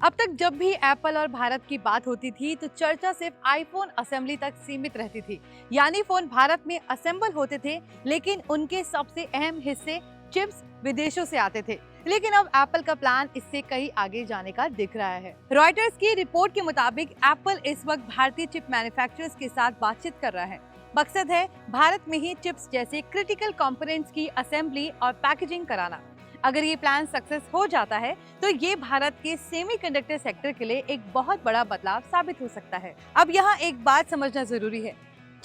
अब तक जब भी एप्पल और भारत की बात होती थी तो चर्चा सिर्फ आईफोन असेंबली तक सीमित रहती थी। यानी फोन भारत में असेंबल होते थे, लेकिन उनके सबसे अहम हिस्से चिप्स विदेशों से आते थे। लेकिन अब एप्पल का प्लान इससे कहीं आगे जाने का दिख रहा है। रॉयटर्स की रिपोर्ट के मुताबिक एप्पल इस वक्त भारतीय चिप मैन्युफैक्चरर्स के साथ बातचीत कर रहा है। मकसद है भारत में ही चिप्स जैसे क्रिटिकल कंपोनेंट्स की असेंबली और पैकेजिंग कराना। अगर ये प्लान सक्सेस हो जाता है तो ये भारत के सेमीकंडक्टर सेक्टर के लिए एक बहुत बड़ा बदलाव साबित हो सकता है। अब यहाँ एक बात समझना जरूरी है,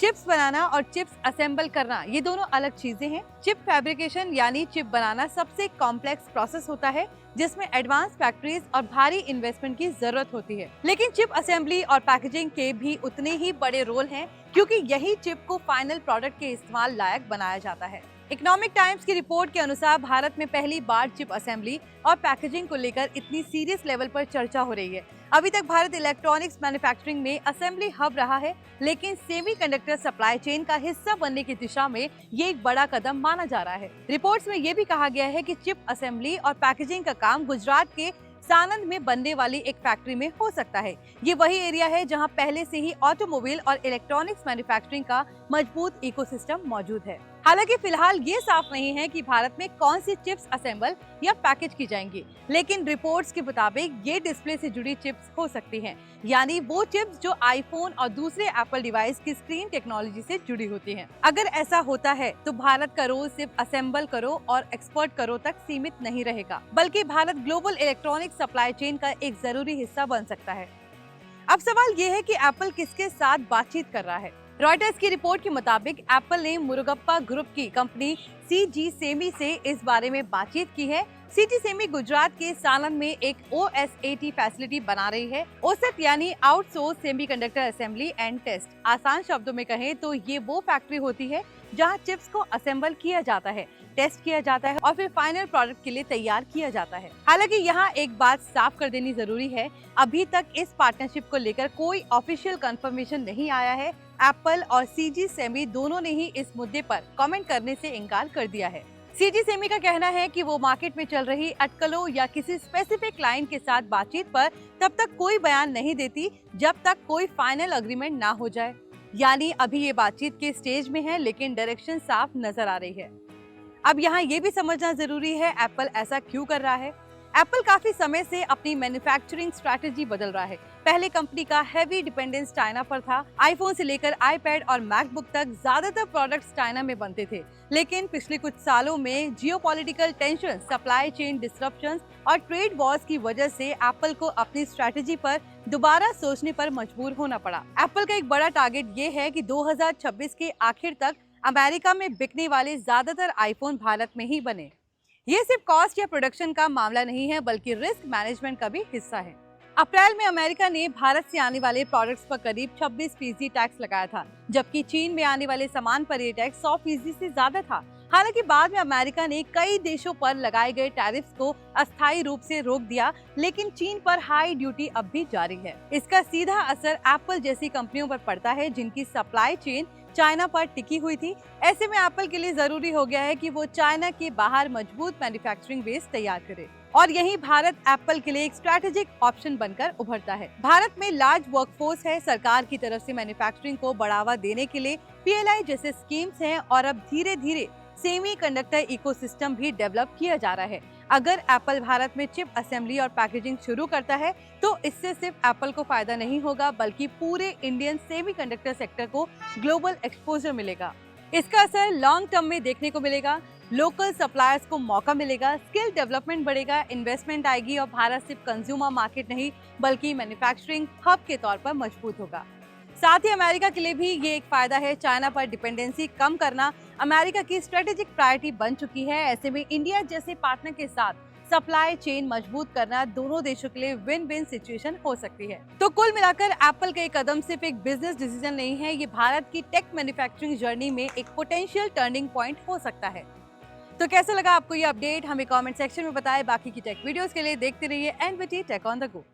चिप्स बनाना और चिप्स असेंबल करना ये दोनों अलग चीजें हैं। चिप फैब्रिकेशन यानी चिप बनाना सबसे कॉम्प्लेक्स प्रोसेस होता है जिसमें एडवांस फैक्ट्रीज और भारी इन्वेस्टमेंट की जरूरत होती है। लेकिन चिप असेंबली और पैकेजिंग के भी उतने ही बड़े रोल हैं, क्योंकि यही चिप को फाइनल प्रोडक्ट के इस्तेमाल लायक बनाया जाता है। इकोनॉमिक टाइम्स की रिपोर्ट के अनुसार भारत में पहली बार चिप असेंबली और पैकेजिंग को लेकर इतनी सीरियस लेवल पर चर्चा हो रही है। अभी तक भारत इलेक्ट्रॉनिक्स मैन्युफैक्चरिंग में असेंबली हब रहा है, लेकिन सेमीकंडक्टर सप्लाई चेन का हिस्सा बनने की दिशा में ये एक बड़ा कदम माना जा रहा है। रिपोर्ट्स में ये भी कहा गया है कि चिप असेंबली और पैकेजिंग का काम गुजरात के सानंद में बनने वाली एक फैक्ट्री में हो सकता है। ये वही एरिया है जहां पहले से ही ऑटोमोबाइल और इलेक्ट्रॉनिक्स मैन्युफैक्चरिंग का मजबूत इकोसिस्टम मौजूद है। हालांकि फिलहाल ये साफ नहीं है कि भारत में कौन सी चिप्स असेंबल या पैकेज की जाएंगी, लेकिन रिपोर्ट्स के मुताबिक ये डिस्प्ले से जुड़ी चिप्स हो सकती हैं, यानी वो चिप्स जो आईफोन और दूसरे एप्पल डिवाइस की स्क्रीन टेक्नोलॉजी से जुड़ी होती हैं। अगर ऐसा होता है तो भारत का रोल सिर्फ असेंबल करो और एक्सपोर्ट करो तक सीमित नहीं रहेगा, बल्कि Bharat global electronic supply chain का एक जरूरी हिस्सा बन सकता है। अब सवाल ये है कि एप्पल किसके साथ बातचीत कर रहा है। रॉयटर्स की रिपोर्ट के मुताबिक एप्पल ने मुरुगप्पा ग्रुप की कंपनी सीजी सेमी से इस बारे में बातचीत की है। सीजी सेमी गुजरात के सानंद में एक OSAT फैसिलिटी बना रही है। OSAT यानी outsource semiconductor assembly and test. आसान शब्दों में कहें तो ये वो फैक्ट्री होती है जहां चिप्स को असेंबल किया जाता है, टेस्ट किया जाता है और फिर फाइनल प्रोडक्ट के लिए तैयार किया जाता है। हालांकि यहाँ एक बात साफ कर देनी जरूरी है, अभी तक इस पार्टनरशिप को लेकर कोई ऑफिशियल कंफर्मेशन नहीं आया है। एप्पल और सीजी सेमी दोनों ने ही इस मुद्दे पर कमेंट करने से इनकार कर दिया है। सीजी सेमी का कहना है कि वो मार्केट में चल रही अटकलों या किसी स्पेसिफिक क्लाइंट के साथ बातचीत पर तब तक कोई बयान नहीं देती जब तक कोई फाइनल एग्रीमेंट ना हो जाए। यानी अभी ये बातचीत के स्टेज में है, लेकिन डायरेक्शन साफ नजर आ रही है। अब यहाँ ये भी समझना जरूरी है एप्पल ऐसा क्यों कर रहा है। एप्पल काफी समय से अपनी मैन्युफैक्चरिंग स्ट्रैटेजी बदल रहा है। पहले कंपनी का हैवी डिपेंडेंस चाइना पर था। आईफोन से लेकर आईपैड और मैकबुक तक ज्यादातर प्रोडक्ट्स चाइना में बनते थे, लेकिन पिछले कुछ सालों में geopolitical tension, supply chain disruptions और ट्रेड वॉर्स की वजह से एप्पल को अपनी स्ट्रैटेजी पर दोबारा सोचने पर मजबूर होना पड़ा। एप्पल का एक बड़ा टारगेट ये है कि 2026 के आखिर तक अमेरिका में बिकने वाले ज्यादातर आईफोन भारत में ही बने। ये सिर्फ कॉस्ट या प्रोडक्शन का मामला नहीं है, बल्कि रिस्क मैनेजमेंट का भी हिस्सा है। अप्रैल में अमेरिका ने भारत से आने वाले प्रोडक्ट्स पर करीब 26% टैक्स लगाया था, जबकि चीन में आने वाले सामान पर ये टैक्स 100% से ज्यादा था। हालांकि बाद में अमेरिका ने कई देशों पर लगाए गए टैरिफ्स को अस्थायी रूप से रोक दिया, लेकिन चीन पर हाई ड्यूटी अब भी जारी है। इसका सीधा असर एप्पल जैसी कंपनियों पर पड़ता है जिनकी सप्लाई चेन चाइना पर टिकी हुई थी। ऐसे में एप्पल के लिए जरूरी हो गया है कि वो चाइना के बाहर मजबूत मैन्युफैक्चरिंग बेस तैयार करे, और यही भारत एप्पल के लिए एक स्ट्रैटेजिक ऑप्शन बनकर उभरता है। भारत में लार्ज वर्कफोर्स है, सरकार की तरफ से मैन्युफैक्चरिंग को बढ़ावा देने के लिए PLI जैसे स्कीम्स हैं, और अब धीरे धीरे सेमीकंडक्टर इकोसिस्टम भी डेवलप किया जा रहा है। अगर एप्पल भारत में चिप असेंबली और पैकेजिंग शुरू करता है तो इससे सिर्फ एप्पल को फायदा नहीं होगा, बल्कि पूरे इंडियन सेमीकंडक्टर सेक्टर को ग्लोबल एक्सपोजर मिलेगा। इसका असर लॉन्ग टर्म में देखने को मिलेगा। लोकल सप्लायर्स को मौका मिलेगा, स्किल डेवलपमेंट बढ़ेगा, इन्वेस्टमेंट आएगी और भारत सिर्फ कंज्यूमर मार्केट नहीं बल्कि मैन्युफैक्चरिंग हब के तौर पर मजबूत होगा। साथ ही अमेरिका के लिए भी ये एक फायदा है। चाइना पर डिपेंडेंसी कम करना अमेरिका की स्ट्रेटेजिक प्रायोरिटी बन चुकी है। ऐसे में इंडिया जैसे पार्टनर के साथ सप्लाई चेन मजबूत करना दोनों देशों के लिए विन विन सिचुएशन हो सकती है। तो कुल मिलाकर एप्पल का ये कदम सिर्फ एक बिजनेस डिसीजन नहीं है, ये भारत की टेक मैन्युफैक्चरिंग जर्नी में एक पोटेंशियल टर्निंग पॉइंट हो सकता है। तो कैसा लगा आपको ये अपडेट, हमें कमेंट सेक्शन में बताएं। बाकी की टेक वीडियोस के लिए देखते रहिए NVT tech on the go.